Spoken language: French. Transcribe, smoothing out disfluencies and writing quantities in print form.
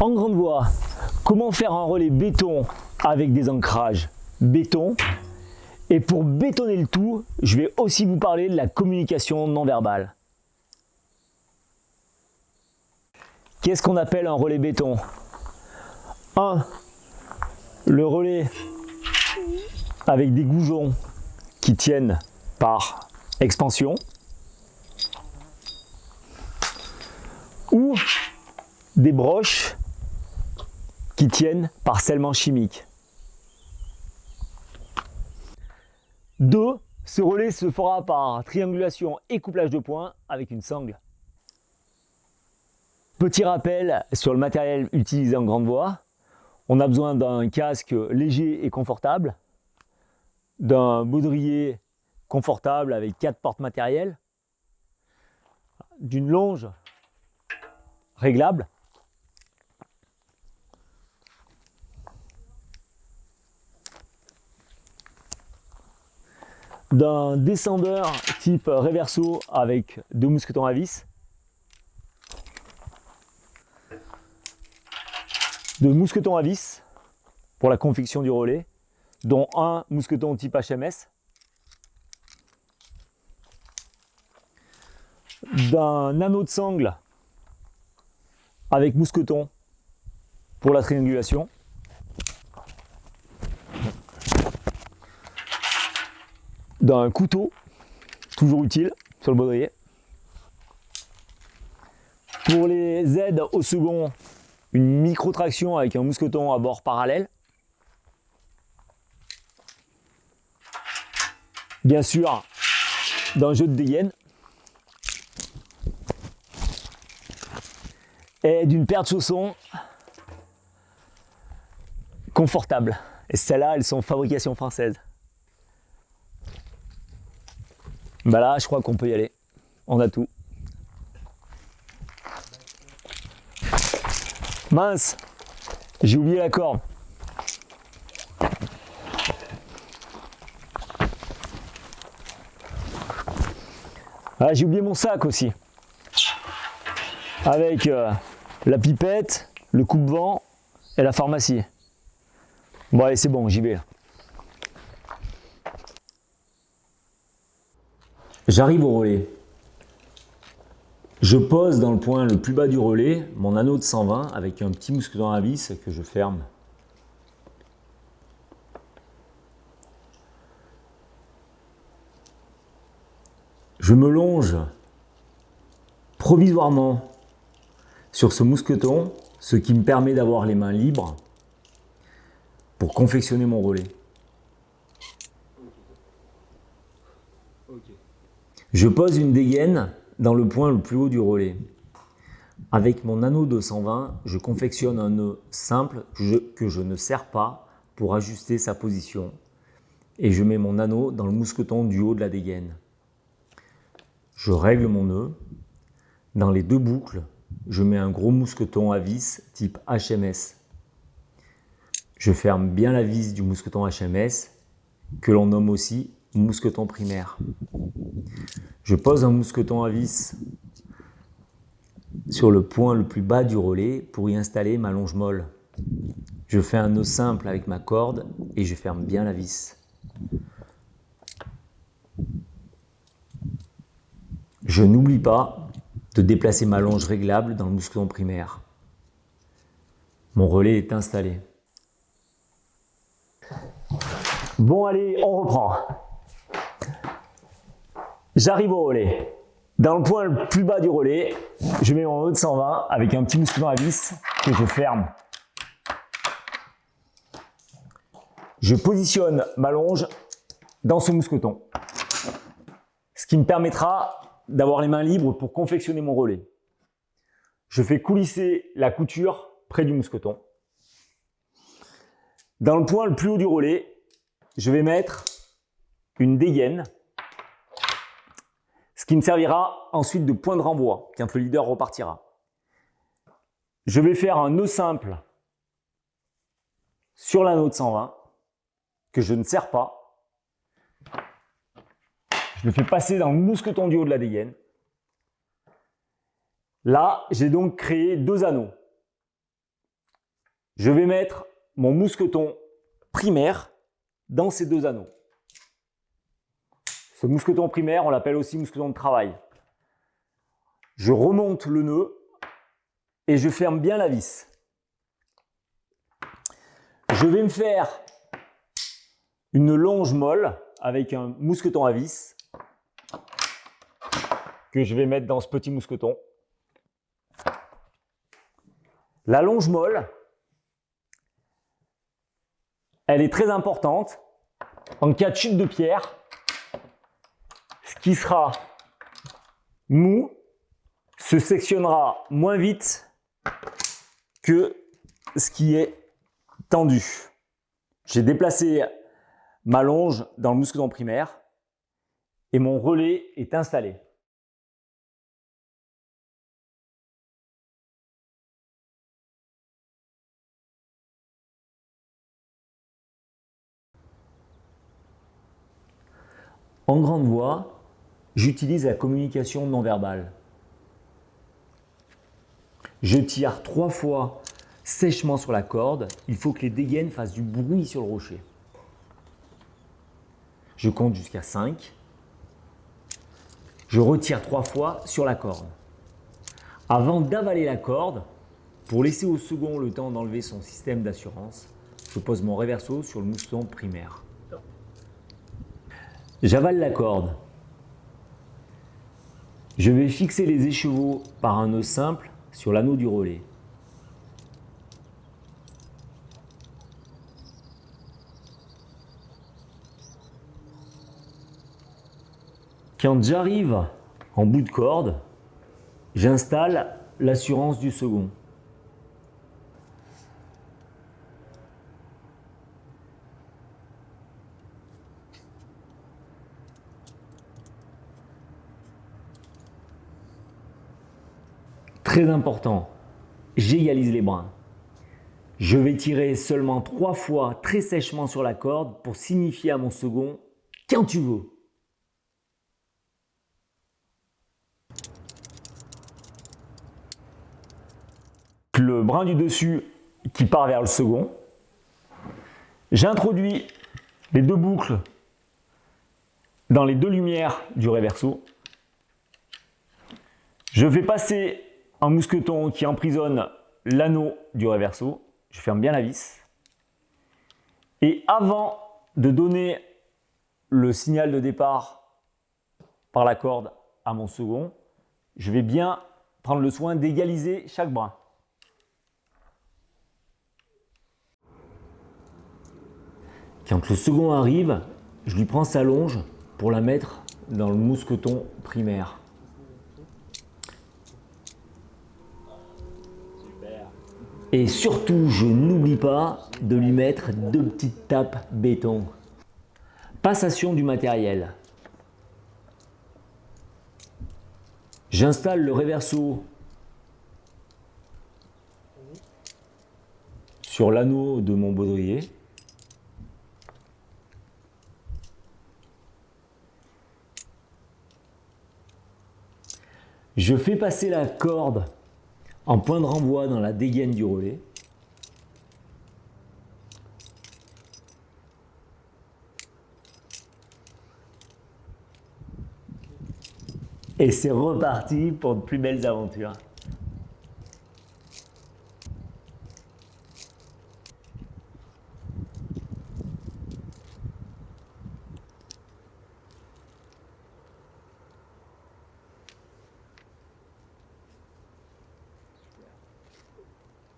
En grande voie, comment faire un relais béton avec des ancrages béton? Et pour bétonner le tout, je vais aussi vous parler de la communication non verbale. Qu'est-ce qu'on appelle un relais béton? 1. Le relais avec des goujons qui tiennent par expansion ou des broches qui tiennent par scellement chimique. 2. Ce relais se fera par triangulation et couplage de points avec une sangle. Petit rappel sur le matériel utilisé en grande voie. On a besoin d'un casque léger et confortable, d'un baudrier confortable avec 4 portes matérielles, d'une longe réglable, d'un descendeur type Reverso avec 2 mousquetons à vis, de mousquetons à vis pour la confection du relais, dont un mousqueton type HMS, d'un anneau de sangle avec mousqueton pour la triangulation, d'un couteau, toujours utile sur le baudrier. Pour les aides au second, une micro-traction avec un mousqueton à bord parallèle. Bien sûr, d'un jeu de dégaine. Et d'une paire de chaussons confortables. Et celles-là, elles sont fabrication française. Bah là, je crois qu'on peut y aller. On a tout. Mince, j'ai oublié la corde. Ah, j'ai oublié mon sac aussi. Avec la pipette, le coupe-vent et la pharmacie. Bon allez, c'est bon, j'y vais. J'arrive au relais. Je pose dans le point le plus bas du relais mon anneau de 120 avec un petit mousqueton à vis que je ferme. Je me longe provisoirement sur ce mousqueton, ce qui me permet d'avoir les mains libres pour confectionner mon relais. Je pose une dégaine dans le point le plus haut du relais. Avec mon anneau de 120, je confectionne un nœud simple que je ne serre pas pour ajuster sa position. Et je mets mon anneau dans le mousqueton du haut de la dégaine. Je règle mon nœud. Dans les 2 boucles, je mets un gros mousqueton à vis type HMS. Je ferme bien la vis du mousqueton HMS, que l'on nomme aussi mousqueton primaire. Je pose un mousqueton à vis sur le point le plus bas du relais pour y installer ma longe molle. Je fais un nœud simple avec ma corde et je ferme bien la vis. Je n'oublie pas de déplacer ma longe réglable dans le mousqueton primaire. Mon relais est installé. Bon allez, on reprend. J'arrive au relais. Dans le point le plus bas du relais, je mets mon nœud de 120 avec un petit mousqueton à vis que je ferme. Je positionne ma longe dans ce mousqueton, ce qui me permettra d'avoir les mains libres pour confectionner mon relais. Je fais coulisser la couture près du mousqueton. Dans le point le plus haut du relais, je vais mettre une dégaine, ce qui me servira ensuite de point de renvoi quand le leader repartira. Je vais faire un nœud simple sur l'anneau de 120 que je ne serre pas. Je le fais passer dans le mousqueton du haut de la dégaine. Là, j'ai donc créé 2 anneaux. Je vais mettre mon mousqueton primaire dans ces deux anneaux. Ce mousqueton primaire, on l'appelle aussi mousqueton de travail. Je remonte le nœud et je ferme bien la vis. Je vais me faire une longe molle avec un mousqueton à vis que je vais mettre dans ce petit mousqueton. La longe molle, elle est très importante. En cas de chute de pierre, ce qui sera mou se sectionnera moins vite que ce qui est tendu. J'ai déplacé ma longe dans le mousqueton primaire et mon relais est installé. En grande voie, j'utilise la communication non verbale. Je tire 3 fois sèchement sur la corde. Il faut que les dégaines fassent du bruit sur le rocher. Je compte jusqu'à 5. Je retire 3 fois sur la corde. Avant d'avaler la corde, pour laisser au second le temps d'enlever son système d'assurance, je pose mon réverso sur le mousqueton primaire. J'avale la corde. Je vais fixer les écheveaux par un nœud simple sur l'anneau du relais. Quand j'arrive en bout de corde, j'installe l'assurance du second. Très important, j'égalise les brins. Je vais tirer seulement 3 fois très sèchement sur la corde pour signifier à mon second « quand tu veux ». Le brin du dessus qui part vers le second. J'introduis les 2 boucles dans les 2 lumières du réverso. Je fais passer un mousqueton qui emprisonne l'anneau du réverso. Je ferme bien la vis. Et avant de donner le signal de départ par la corde à mon second, je vais bien prendre le soin d'égaliser chaque brin. Quand le second arrive, je lui prends sa longe pour la mettre dans le mousqueton primaire. Et surtout, je n'oublie pas de lui mettre 2 petites tapes béton. Passation du matériel. J'installe le réverso sur l'anneau de mon baudrier. Je fais passer la corde en point de renvoi dans la dégaine du relais. Et c'est reparti pour de plus belles aventures.